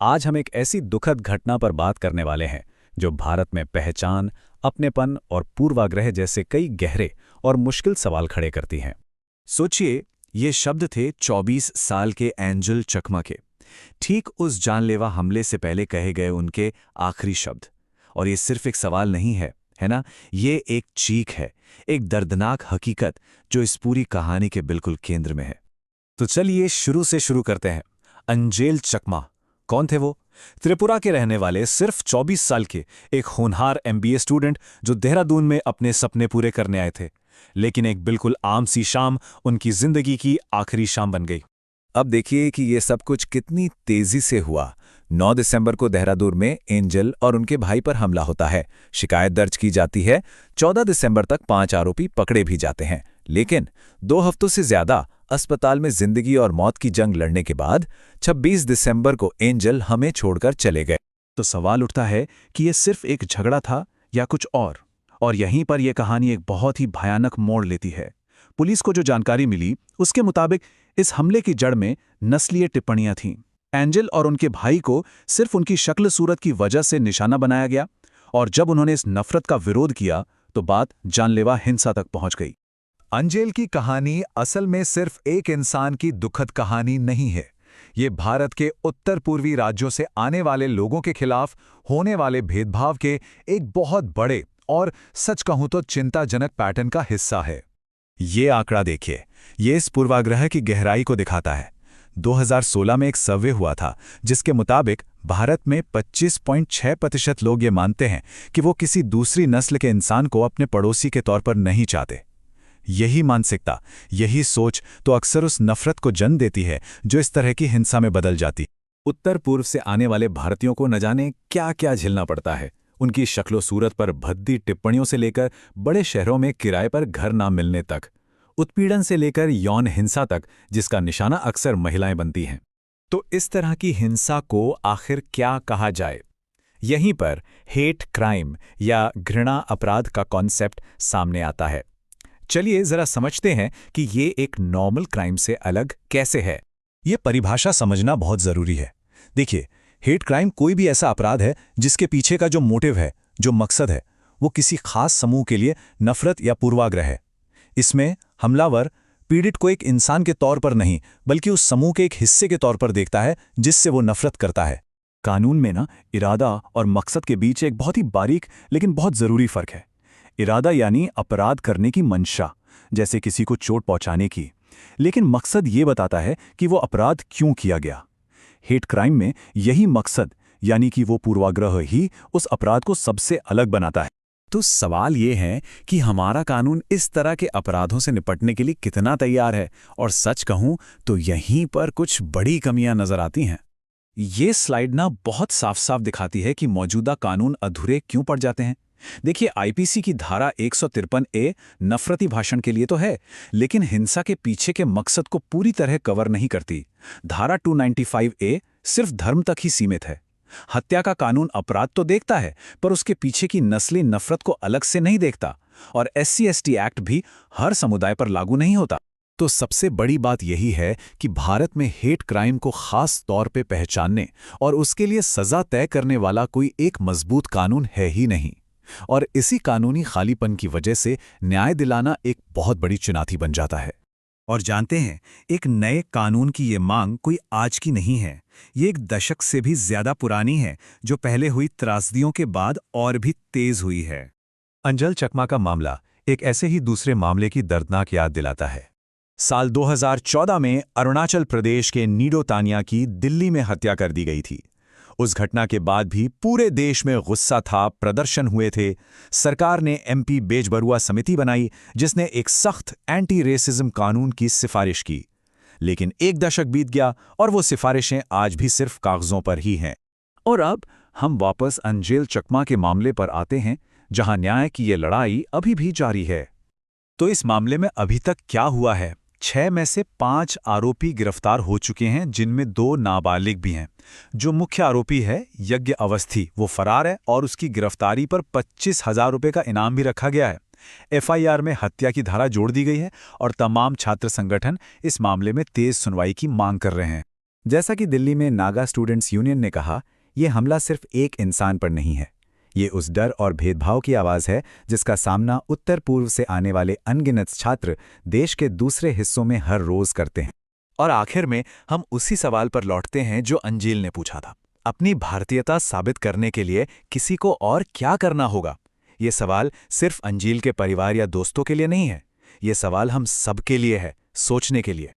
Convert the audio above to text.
आज हम एक ऐसी दुखद घटना पर बात करने वाले हैं जो भारत में पहचान, अपनेपन और पूर्वाग्रह जैसे कई गहरे और मुश्किल सवाल खड़े करती हैं। सोचिए, ये शब्द थे 24 साल के एंजल चकमा के। ठीक उस जानलेवा हमले से पहले कहे गए उनके आखिरी शब्द। और ये सिर्फ एक सवाल नहीं है ना? ये एक चीख है, एक दर्दनाक हकीकत जो इस पूरी कहानी के बिल्कुल केंद्र में है। तो चलिए शुरू से शुरू करते हैं। अंजेल चकमा कौन थे वो? त्रिपुरा के रहने वाले सिर्फ 24 साल के एक होनहार एमबीए स्टूडेंट जो देहरादून में अपने सपने पूरे करने आए थे। लेकिन एक बिल्कुल आम सी शाम उनकी जिंदगी की आखिरी शाम बन गई। अब देखिए कि ये सब कुछ कितनी तेजी से हुआ। 9 दिसंबर को देहरादून में एंजल और उनके भाई पर हमला होता है। शिकायत दर्ज की जाती है। 14 दिसंबर तक 5 आरोपी पकड़े भी जाते हैं। लेकिन 2 हफ्तों से ज्यादा अस्पताल में जिंदगी और मौत की जंग लड़ने के बाद 26 दिसंबर को एंजल हमें छोड़कर चले गए। तो सवाल उठता है कि ये सिर्फ एक झगड़ा था या कुछ और यहीं पर यह कहानी एक बहुत ही भयानक मोड़ लेती है। पुलिस को जो जानकारी मिली उसके मुताबिक इस हमले की जड़ में नस्लीय टिप्पणियां थीं। एंजल और उनके भाई को सिर्फ उनकी शक्ल सूरत की वजह से निशाना बनाया गया और जब उन्होंने इस नफरत का विरोध किया तो बात जानलेवा हिंसा तक पहुंच गई। अंजेल की कहानी असल में सिर्फ एक इंसान की दुखद कहानी नहीं है। ये भारत के उत्तर पूर्वी राज्यों से आने वाले लोगों के खिलाफ होने वाले भेदभाव के एक बहुत बड़े और सच कहूं तो चिंताजनक पैटर्न का हिस्सा है। ये आंकड़ा देखिए, ये इस पूर्वाग्रह की गहराई को दिखाता है। 2016 में एक सर्वे हुआ था जिसके मुताबिक भारत में 25.6% लोग ये मानते हैं कि वो किसी दूसरी नस्ल के इंसान को अपने पड़ोसी के तौर पर नहीं चाहते। यही मानसिकता, यही सोच तो अक्सर उस नफरत को जन्म देती है जो इस तरह की हिंसा में बदल जाती। उत्तर पूर्व से आने वाले भारतीयों को न जाने क्या क्या झेलना पड़ता है। उनकी शक्लो सूरत पर भद्दी टिप्पणियों से लेकर बड़े शहरों में किराए पर घर ना मिलने तक, उत्पीड़न से लेकर यौन हिंसा तक, जिसका निशाना अक्सर महिलाएं बनती हैं। तो इस तरह की हिंसा को आखिर क्या कहा जाए? यहीं पर हेट क्राइम या घृणा अपराध का कॉन्सेप्ट सामने आता है। चलिए जरा समझते हैं कि ये एक नॉर्मल क्राइम से अलग कैसे है। ये परिभाषा समझना बहुत जरूरी है। देखिए, हेट क्राइम कोई भी ऐसा अपराध है जिसके पीछे का जो मोटिव है, जो मकसद है, वो किसी खास समूह के लिए नफरत या पूर्वाग्रह है। इसमें हमलावर पीड़ित को एक इंसान के तौर पर नहीं बल्कि उस समूह के एक हिस्से के तौर पर देखता है जिससे वो नफरत करता है। कानून में ना इरादा और मकसद के बीच एक बहुत ही बारीक लेकिन बहुत जरूरी फर्क है। इरादा यानी अपराध करने की मंशा, जैसे किसी को चोट पहुंचाने की, लेकिन मकसद ये बताता है कि वो अपराध क्यों किया गया। हेट क्राइम में यही मकसद यानी कि वो पूर्वाग्रह ही उस अपराध को सबसे अलग बनाता है। तो सवाल ये है कि हमारा कानून इस तरह के अपराधों से निपटने के लिए कितना तैयार है, और सच कहूं तो यहीं पर कुछ बड़ी कमियां नजर आती हैं। ये स्लाइड ना बहुत साफ साफ दिखाती है कि मौजूदा कानून अधूरे क्यों पड़ जाते हैं। देखिए, आईपीसी की धारा 153A नफरती भाषण के लिए तो है, लेकिन हिंसा के पीछे के मकसद को पूरी तरह कवर नहीं करती। धारा 295A सिर्फ धर्म तक ही सीमित है। हत्या का कानून अपराध तो देखता है, पर उसके पीछे की नस्ली नफरत को अलग से नहीं देखता। और SC/ST एक्ट भी हर समुदाय पर लागू नहीं होता। तो सबसे बड़ी बात यही है कि भारत में हेट क्राइम को खास तौर पे पहचानने और उसके लिए सजा तय करने वाला कोई एक मजबूत कानून है ही नहीं। और इसी कानूनी खालीपन की वजह से न्याय दिलाना एक बहुत बड़ी चुनौती बन जाता है। और जानते हैं, एक नए कानून की ये मांग कोई आज की नहीं है। ये एक दशक से भी ज्यादा पुरानी है, जो पहले हुई त्रासदियों के बाद और भी तेज हुई है। अंजल चकमा का मामला एक ऐसे ही दूसरे मामले की दर्दनाक याद दिलाता है। साल 2014 में अरुणाचल प्रदेश के नीडो तानिया की दिल्ली में हत्या कर दी गई थी। उस घटना के बाद भी पूरे देश में गुस्सा था, प्रदर्शन हुए थे। सरकार ने MP बेजबरुआ समिति बनाई जिसने एक सख्त एंटी रेसिज्म कानून की सिफारिश की। लेकिन एक दशक बीत गया और वो सिफारिशें आज भी सिर्फ कागजों पर ही हैं। और अब हम वापस अंजेल चकमा के मामले पर आते हैं, जहां न्याय की ये लड़ाई अभी भी जारी है। तो इस मामले में अभी तक क्या हुआ है? 6 में से 5 आरोपी गिरफ्तार हो चुके हैं, जिनमें 2 नाबालिग भी हैं। जो मुख्य आरोपी है यज्ञ अवस्थी, वो फरार है और उसकी गिरफ्तारी पर 25,000 रुपये का इनाम भी रखा गया है। FIR में हत्या की धारा जोड़ दी गई है और तमाम छात्र संगठन इस मामले में तेज सुनवाई की मांग कर रहे हैं। जैसा कि दिल्ली में नागा स्टूडेंट्स यूनियन ने कहा, ये हमला सिर्फ एक इंसान पर नहीं है। ये उस डर और भेदभाव की आवाज़ है जिसका सामना उत्तर पूर्व से आने वाले अनगिनत छात्र देश के दूसरे हिस्सों में हर रोज करते हैं। और आखिर में हम उसी सवाल पर लौटते हैं जो अंजील ने पूछा था। अपनी भारतीयता साबित करने के लिए किसी को और क्या करना होगा? ये सवाल सिर्फ अंजील के परिवार या दोस्तों के लिए नहीं है। ये सवाल हम सबके लिए है, सोचने के लिए।